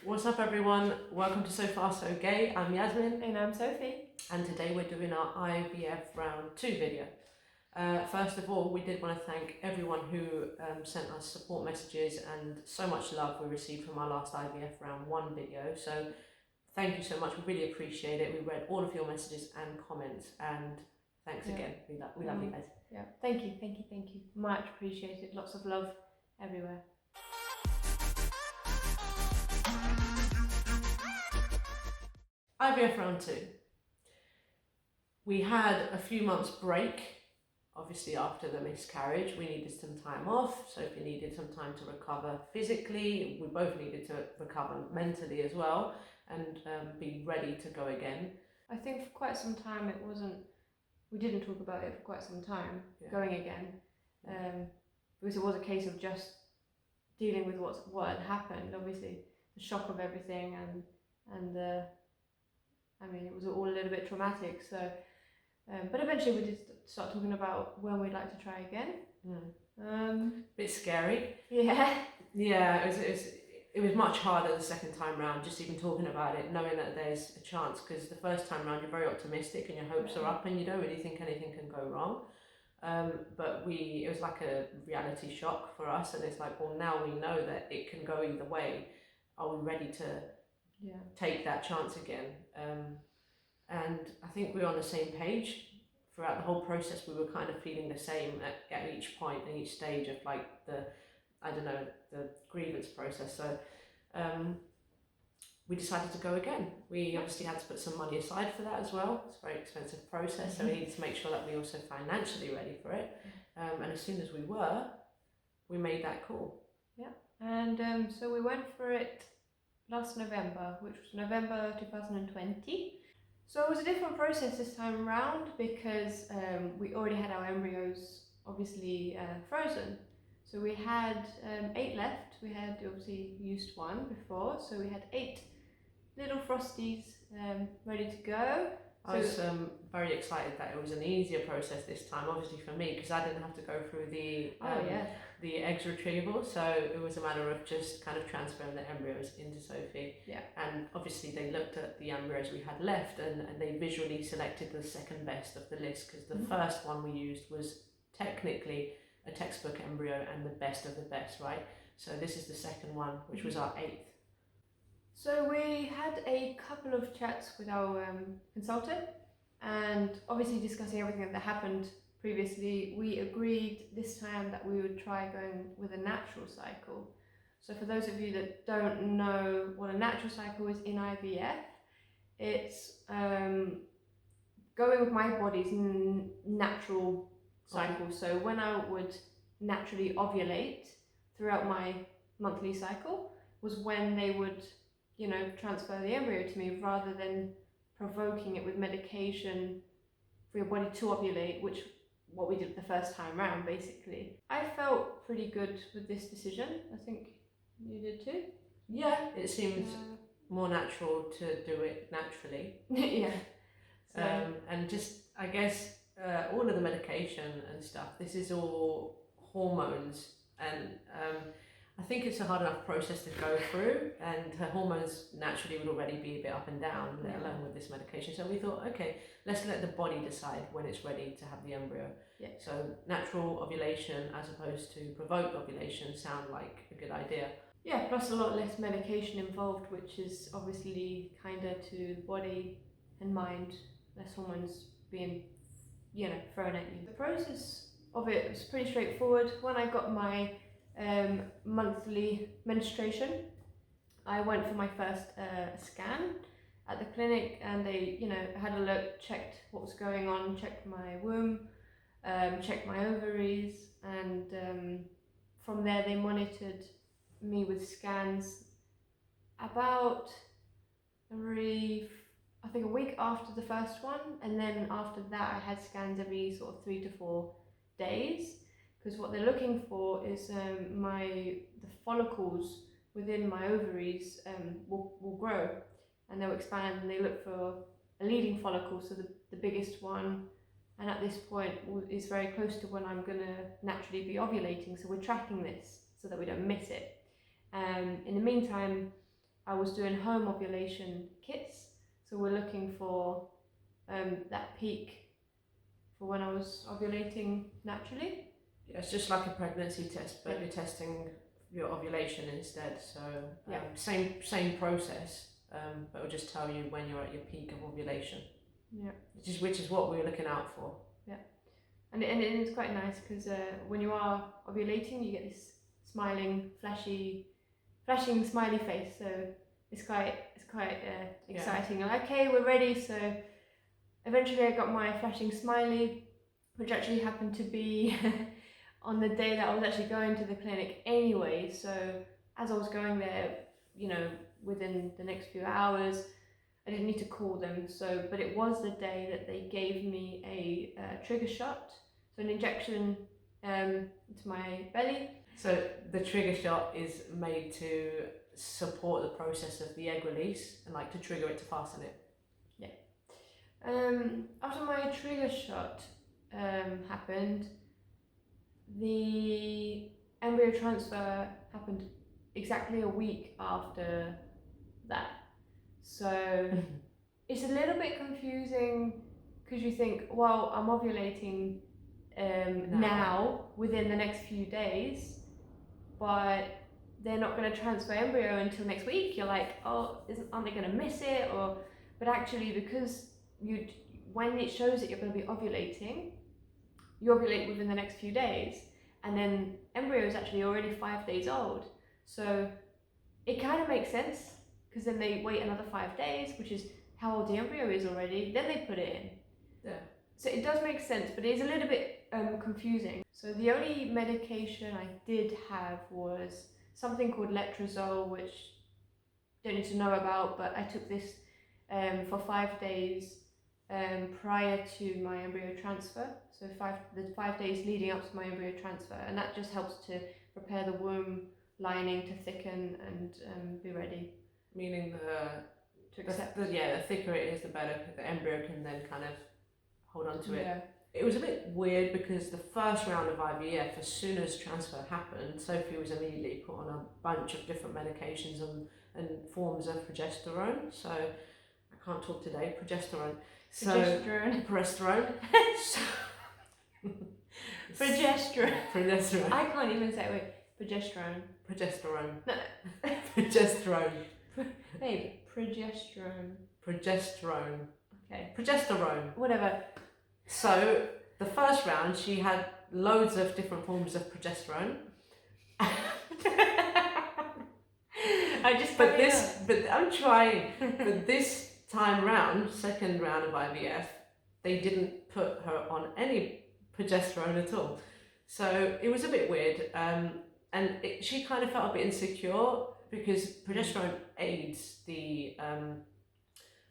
What's up everyone? Welcome to So Far So Gay. I'm Yasmin. And I'm Sophie. And today we're doing our IVF Round 2 video. First of all, we did want to thank everyone who sent us support messages and so much love we received from our last IVF Round 1 video. So thank you so much, we really appreciate it. We read all of your messages and comments, and thanks again. We love you guys. Yeah, thank you. Much appreciated. Lots of love everywhere. IVF Round 2. We had a few months break, obviously after the miscarriage. We needed some time off, Sophie needed some time to recover physically, we both needed to recover mentally as well, and be ready to go again. I think for quite some time we didn't talk about it for quite some time, going again, because it was a case of just dealing with what had happened, obviously, the shock of everything, and it was all a little bit traumatic, so but eventually we did start talking about when we'd like to try again. Bit scary. Yeah, it was much harder the second time round, just even talking about it, knowing that there's a chance, because the first time round you're very optimistic and your hopes are up and you don't really think anything can go wrong. But it was like a reality shock for us, and it's like, well, now we know that it can go either way. Are we ready to take that chance again? And I think we were on the same page throughout the whole process. We were kind of feeling the same at each point and each stage of like the grievance process. So we decided to go again. We obviously had to put some money aside for that as well. It's a very expensive process, so we needed to make sure that we also financially ready for it. And as soon as we were, we made that call. Yeah, and so we went for it last November, which was November 2020. So it was a different process this time around because we already had our embryos obviously frozen. So we had 8 left. We had obviously used 1 before, so we had 8 little frosties ready to go. I was very excited that it was an easier process this time, obviously for me, because I didn't have to go through the eggs retrieval, so it was a matter of just kind of transferring the embryos into Sophie. Yeah. And obviously they looked at the embryos we had left, and they visually selected the second best of the list, because the first one we used was technically a textbook embryo and the best of the best, right? So this is the second one, which was our 8th. So we had a couple of chats with our consultant, and obviously discussing everything that happened previously, we agreed this time that we would try going with a natural cycle. So for those of you that don't know what a natural cycle is in IVF, it's going with my body's natural cycle. So when I would naturally ovulate throughout my monthly cycle was when they would, transfer the embryo to me, rather than provoking it with medication for your body to ovulate, which what we did the first time round, basically. I felt pretty good with this decision. I think you did too. Yeah, it seemed more natural to do it naturally. Yeah. So. And just, I guess, all of the medication and stuff, this is all hormones, and I think it's a hard enough process to go through, and her hormones naturally would already be a bit up and down, let alone with this medication. So we thought, okay, let's let the body decide when it's ready to have the embryo. Yeah. So natural ovulation as opposed to provoked ovulation sound like a good idea. Yeah, plus a lot less medication involved, which is obviously kinder to body and mind, less hormones being, thrown at you. The process of it was pretty straightforward. When I got my monthly menstruation, I went for my first scan at the clinic, and they had a look, checked what was going on, checked my womb, checked my ovaries, and from there they monitored me with scans about a week after the first one, and then after that I had scans every sort of 3 to 4 days. Because what they're looking for is the follicles within my ovaries will grow, and they'll expand, and they look for a leading follicle, so the biggest one, and at this point is very close to when I'm going to naturally be ovulating, so we're tracking this so that we don't miss it. In the meantime, I was doing home ovulation kits. So we're looking for that peak for when I was ovulating naturally. Yeah, it's just like a pregnancy test, but you're testing your ovulation instead. So same process, but it'll just tell you when you're at your peak of ovulation. Yeah. Which is what we were looking out for. Yeah, and it's quite nice because when you are ovulating, you get this smiling, flashing smiley face. So it's quite exciting. Like, okay, we're ready. So eventually, I got my flashing smiley, which actually happened to be on the day that I was actually going to the clinic anyway. So as I was going there, you know, within the next few hours, I didn't need to call them. So, but it was the day that they gave me a trigger shot, so an injection into my belly. So the trigger shot is made to support the process of the egg release and like to trigger it to fasten it. Yeah. After my trigger shot happened, the embryo transfer happened exactly a week after that. So it's a little bit confusing because you think, well, I'm ovulating now within the next few days, but they're not going to transfer embryo until next week. You're like, oh, aren't they going to miss it? But actually, because when it shows that you're going to be ovulating, you ovulate within the next few days, and then embryo is actually already 5 days old. So it kind of makes sense, because then they wait another 5 days, which is how old the embryo is already, then they put it in. Yeah. So it does make sense, but it is a little bit confusing. So the only medication I did have was something called letrozole, which I don't need to know about, but I took this for 5 days prior to my embryo transfer. So the 5 days leading up to my embryo transfer, and that just helps to prepare the womb lining to thicken and be ready. Meaning to accept. The thicker it is, the better. The embryo can then kind of hold on to it. Yeah. It was a bit weird because the first round of IVF, as soon as transfer happened, Sophie was immediately put on a bunch of different medications and forms of progesterone. So I can't talk today. Progesterone. Progesterone. Progesterone. I can't even say it. Wait. Progesterone. No. Progesterone. Babe, progesterone. Progesterone. Okay. Progesterone. Whatever. So the first round, she had loads of different forms of progesterone. But I'm trying. But this time round, second round of IVF, they didn't put her on any progesterone at all. So it was a bit weird. She kind of felt a bit insecure because progesterone aids the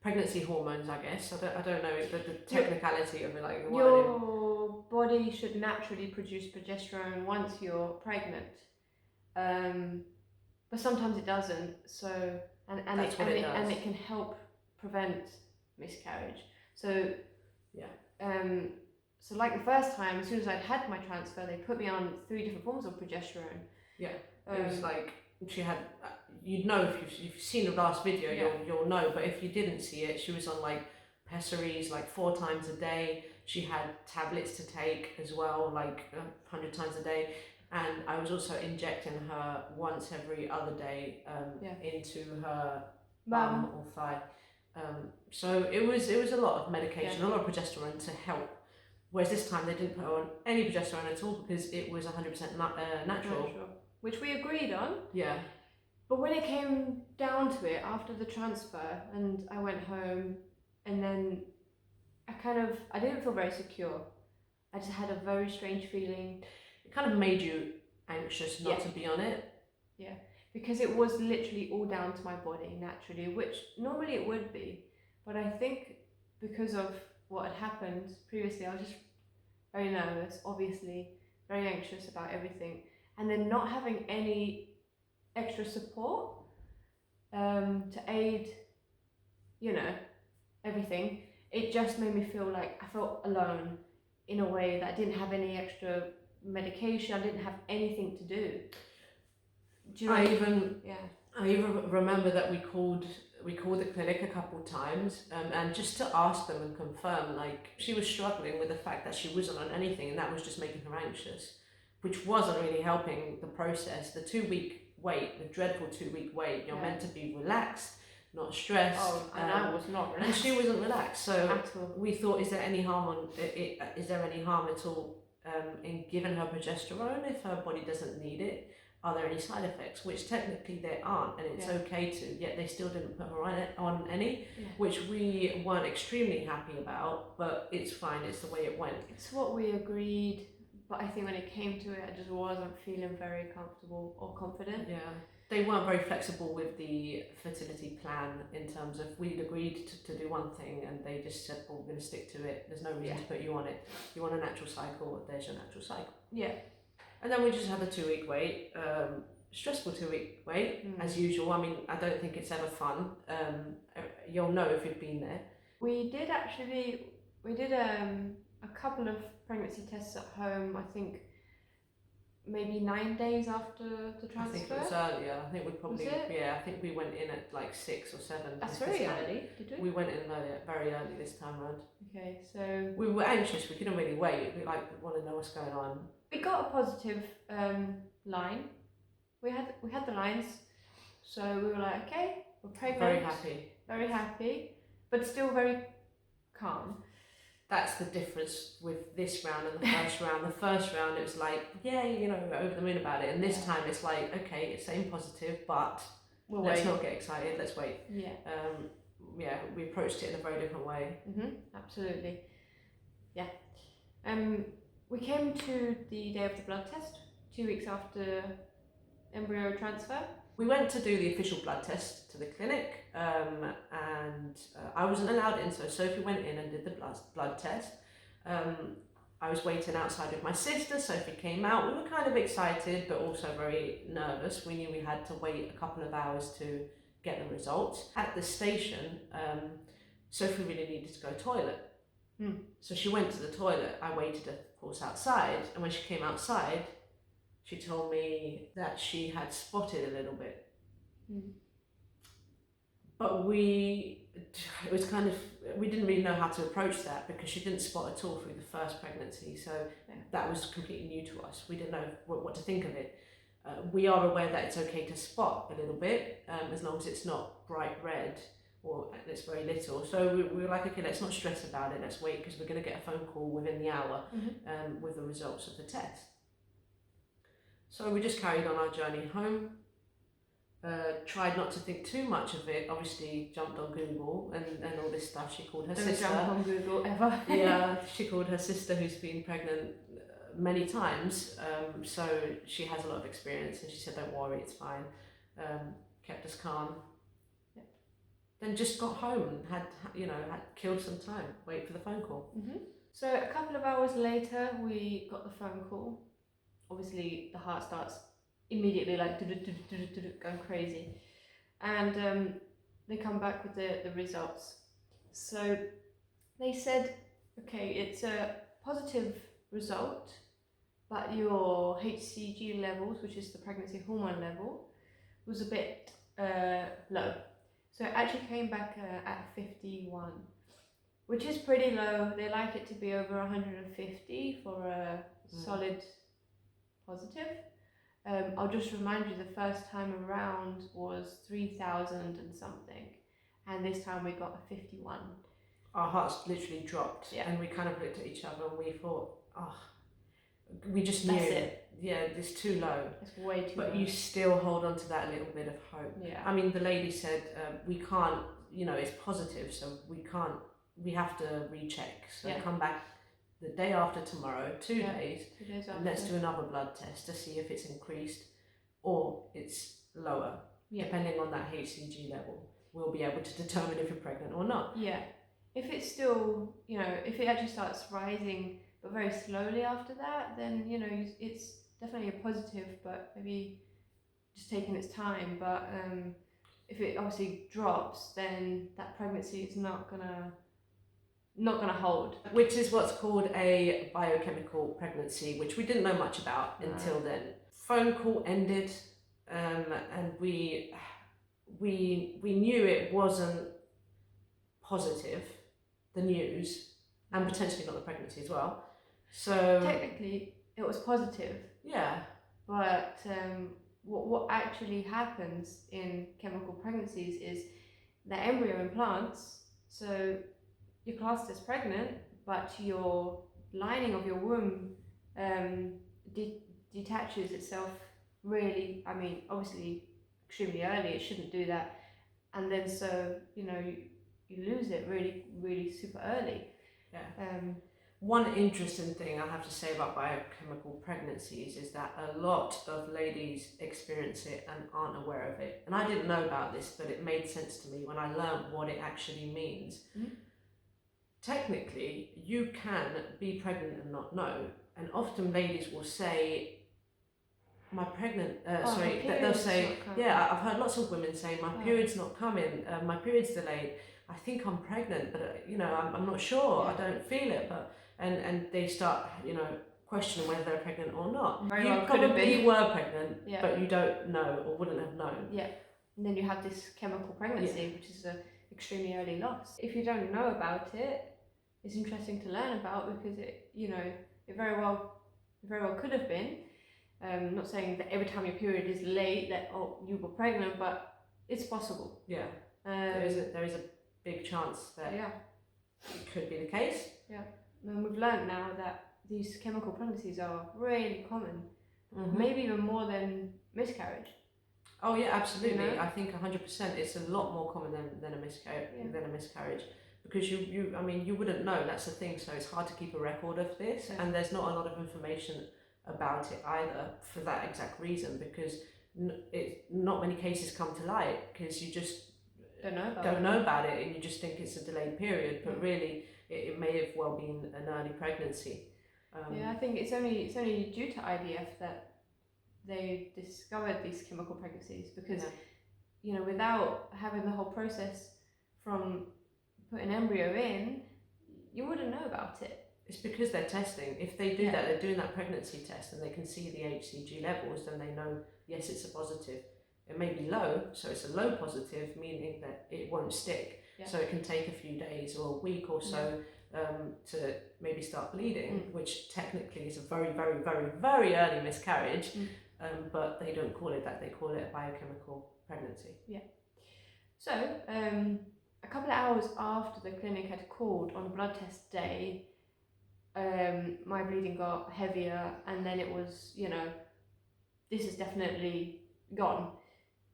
pregnancy hormones, I guess. I don't know the technicality of it. Like your body should naturally produce progesterone once you're pregnant, but sometimes it doesn't. So and it can help prevent miscarriage. So so like the first time, as soon as I'd had my transfer, they put me on 3 different forms of progesterone. Yeah, it was like she had. You'd know if you've seen the last video, you'll know. But if you didn't see it, she was on like pessaries like 4 times a day. She had tablets to take as well, like 100 times a day. And I was also injecting her once every other day into her bum or thigh. So it was a lot of medication, a lot of progesterone to help. Whereas this time they didn't put on any progesterone at all because it was 100% natural. Which we agreed on. Yeah. But when it came down to it, after the transfer, and I went home, and then I didn't feel very secure. I just had a very strange feeling. It kind of made you anxious not to be on it. Yeah, because it was literally all down to my body naturally, which normally it would be. But I think because of what had happened previously, I was just very nervous, obviously, very anxious about everything. And then not having any extra support to aid, everything, it just made me feel like I felt alone in a way that I didn't have any extra medication, I didn't have anything to do. I even remember that we called the clinic a couple times, and just to ask them and confirm, like, she was struggling with the fact that she wasn't on anything, and that was just making her anxious, which wasn't really helping the process. The 2-week wait, the dreadful 2-week wait, you're meant to be relaxed, not stressed. Oh, and I was not and relaxed. she wasn't relaxed. So At all. we thought, is there any harm at all in giving her progesterone if her body doesn't need it? Are there any side effects? Which technically there aren't, and it's okay to, yet they still didn't put her on any, which we weren't extremely happy about, but it's fine, it's the way it went. It's what we agreed, but I think when it came to it, I just wasn't feeling very comfortable or confident. Yeah, they weren't very flexible with the fertility plan in terms of we'd agreed to do one thing and they just said, well, we're going to stick to it. There's no reason to put you on it. You want a natural cycle, there's your natural cycle. Yeah. And then we just had the 2-week wait, stressful 2-week wait, as usual. I mean, I don't think it's ever fun. You'll know if you've been there. We did a couple of pregnancy tests at home, I think maybe 9 days after the transfer. I think it was earlier. I think we probably, I think we went in at like 6 or 7. That's very early, did we? We went in very early this time around. Okay, so... We were anxious, we couldn't really wait. We want to know what's going on. We got a positive line. We had the lines, so we were like, okay, we're pregnant. Very happy, but still very calm. That's the difference with this round and the first round. The first round it was like, yeah, you know, over the moon about it, and this time it's like, okay, it's same positive, but let's not get excited. Let's wait. Yeah. We approached it in a very different way. Absolutely. Yeah. We came to the day of the blood test, 2 weeks after embryo transfer. We went to do the official blood test to the clinic, and I wasn't allowed in, so Sophie went in and did the blood test. I was waiting outside with my sister. Sophie came out. We were kind of excited, but also very nervous. We knew we had to wait a couple of hours to get the results. At the station, Sophie really needed to go to the toilet. So she went to the toilet. I waited, of course, outside, and when she came outside, she told me that she had spotted a little bit. But we didn't really know how to approach that because she didn't spot at all through the first pregnancy, so that was completely new to us. We didn't know what to think of it. We are aware that it's okay to spot a little bit, as long as it's not bright red or it's very little. So we were like, okay, let's not stress about it, let's wait, because we're going to get a phone call within the hour with the results of the test. So we just carried on our journey home, tried not to think too much of it, obviously jumped on Google and all this stuff. She called her sister. Don't jump on Google ever. Yeah, she called her sister who's been pregnant many times, so she has a lot of experience, and she said, don't worry, it's fine. Kept us calm. Then just got home and had killed some time, wait for the phone call. So a couple of hours later, we got the phone call. Obviously, the heart starts immediately like going crazy, and they come back with the results. So they said, okay, it's a positive result, but your HCG levels, which is the pregnancy hormone level, was a bit low. So it actually came back at 51, which is pretty low. They like it to be over 150 for a solid positive. I'll just remind you, the first time around was 3,000 and something, and this time we got a 51. Our hearts literally dropped, and we kind of looked at each other and we thought, we just knew. That's it. Yeah, it's too low. It's way too low. But you still hold on to that little bit of hope. Yeah. I mean, the lady said, we can't, it's positive, so we have to recheck. So come back the day after tomorrow, 2 days, and let's do another blood test to see if it's increased or it's lower. Depending on that HCG level, we'll be able to determine if you're pregnant or not. Yeah. If it's still, if it actually starts rising but very slowly after that, then, it's definitely a positive, but maybe just taking its time. But if it obviously drops, then that pregnancy is not gonna hold. Which is what's called a biochemical pregnancy, which we didn't know much about until then. Phone call ended, and we knew it wasn't positive, the news, and potentially not the pregnancy as well. So technically, it was positive. Yeah. But what actually happens in chemical pregnancies is the embryo implants. So you're classed as pregnant, but your lining of your womb detaches itself really, I mean, obviously extremely early. It shouldn't do that, and then so you lose it really, really super early. Yeah. One interesting thing I have to say about biochemical pregnancies is that a lot of ladies experience it and aren't aware of it. And I didn't know about this, but it made sense to me when I learned what it actually means. Mm-hmm. Technically, you can be pregnant and not know. And often ladies will say, they'll say, yeah, I've heard lots of women say, my period's not coming, my period's delayed. I think I'm pregnant, but I'm not sure. I don't feel it, but and they start questioning whether they're pregnant or not. You probably were pregnant, but you don't know or wouldn't have known. Yeah, and then you have this chemical pregnancy, which is an extremely early loss. If you don't know about it, it's interesting to learn about because it very well could have been. Not saying that every time your period is late that you were pregnant, but it's possible. Yeah, there is a big chance that it could be the case. Yeah, and we've learned now that these chemical pregnancies are really common, mm-hmm. maybe even more than miscarriage. Oh yeah, absolutely. I think 100%. It's a lot more common than a miscarriage. Because you wouldn't know, that's the thing, so it's hard to keep a record of this, and there's not a lot of information about it either for that exact reason, because not many cases come to light because you just don't know about it and you just think it's a delayed period, but really it may have well been an early pregnancy. I think it's only due to IVF that they discovered these chemical pregnancies, because without having the whole process from put an embryo in, you wouldn't know about it. It's because they're testing. If they do that, they're doing that pregnancy test and they can see the HCG levels, then they know, yes, it's a positive. It may be low, so it's a low positive, meaning that it won't stick. Yeah. So it can take a few days or a week or so to maybe start bleeding, which technically is a very, very, very, very early miscarriage, but they don't call it that. They call it a biochemical pregnancy. Yeah. So, a couple of hours after the clinic had called on blood test day, my bleeding got heavier, and then it was, this is definitely gone.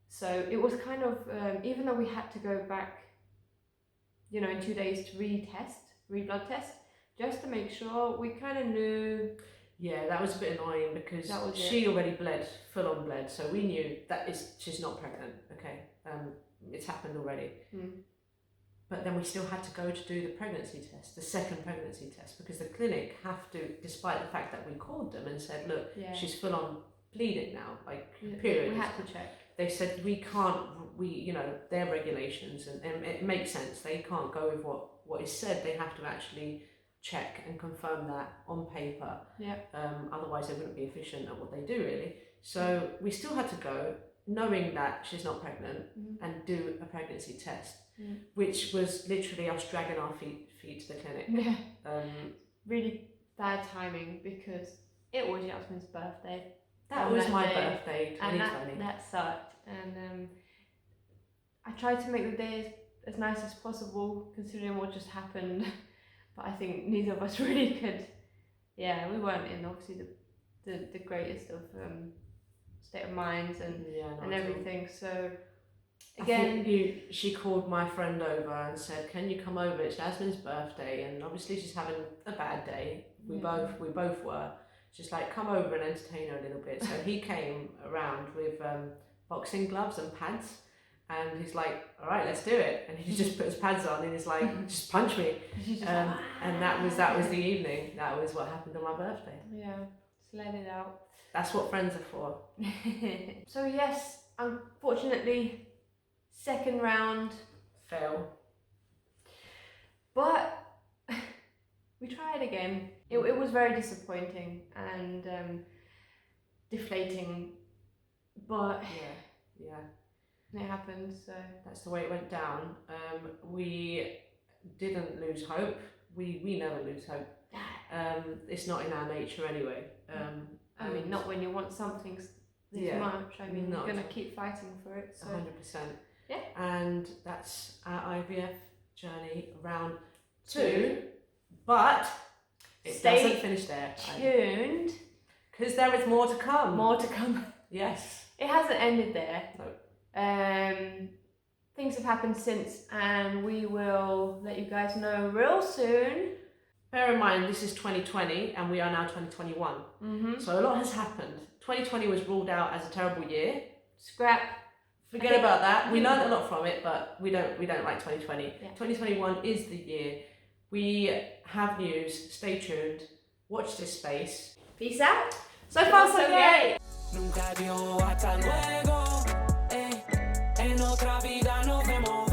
So it was kind of, even though we had to go back, in 2 days to re-blood test, just to make sure, we kind of knew. Yeah, that was a bit annoying because she already bled, full on bled, so we knew she's not pregnant, okay, it's happened already. But then we still had to go to do the pregnancy test, the second pregnancy test, because the clinic have to, despite the fact that we called them and said, look, she's full on bleeding now, period. We had to check. They said, we can't, their regulations, and it makes sense, they can't go with what is said, they have to actually check and confirm that on paper. Yeah. Otherwise they wouldn't be efficient at what they do, really. So we still had to go, knowing that she's not pregnant, and do a pregnancy test. Which was literally us dragging our feet to the clinic. Yeah. Really bad timing because it was Yasmin's birthday. That was my birthday, 2020. And that sucked. And I tried to make the day as nice as possible considering what just happened. But I think neither of us really could. Yeah, we weren't in obviously the greatest of state of minds and everything. So. Again, she called my friend over and said, "Can you come over? It's Jasmine's birthday, and obviously she's having a bad day. We both were. Just like, come over and entertain her a little bit." So he came around with boxing gloves and pads, and he's like, "All right, let's do it." And he just put his pads on and he's like, "Just punch me." And that was the evening. That was what happened on my birthday. Yeah, just let it out. That's what friends are for. So yes, unfortunately. Second round. Fail. But we tried again. It was very disappointing and deflating. But yeah. it happened. So that's the way it went down. We didn't lose hope. We never lose hope. It's not in our nature anyway. I mean, not when you want something this much. I mean, you're gonna keep fighting for it. So 100%. Yeah. And that's our IVF journey round 2. But it Stay doesn't finish there. tuned. Because there is more to come. More to come. Yes. It hasn't ended there. No. Things have happened since, and we will let you guys know real soon. Bear in mind, this is 2020 and we are now 2021. So a lot has happened. 2020 was ruled out as a terrible year. Scrap. Forget about that. We learned a lot from it, but we don't like 2020. Yeah. 2021 is the year. We have news. Stay tuned. Watch this space. Peace out. So far, so great. Nunca digo hasta luego, en otra vida nos vemos.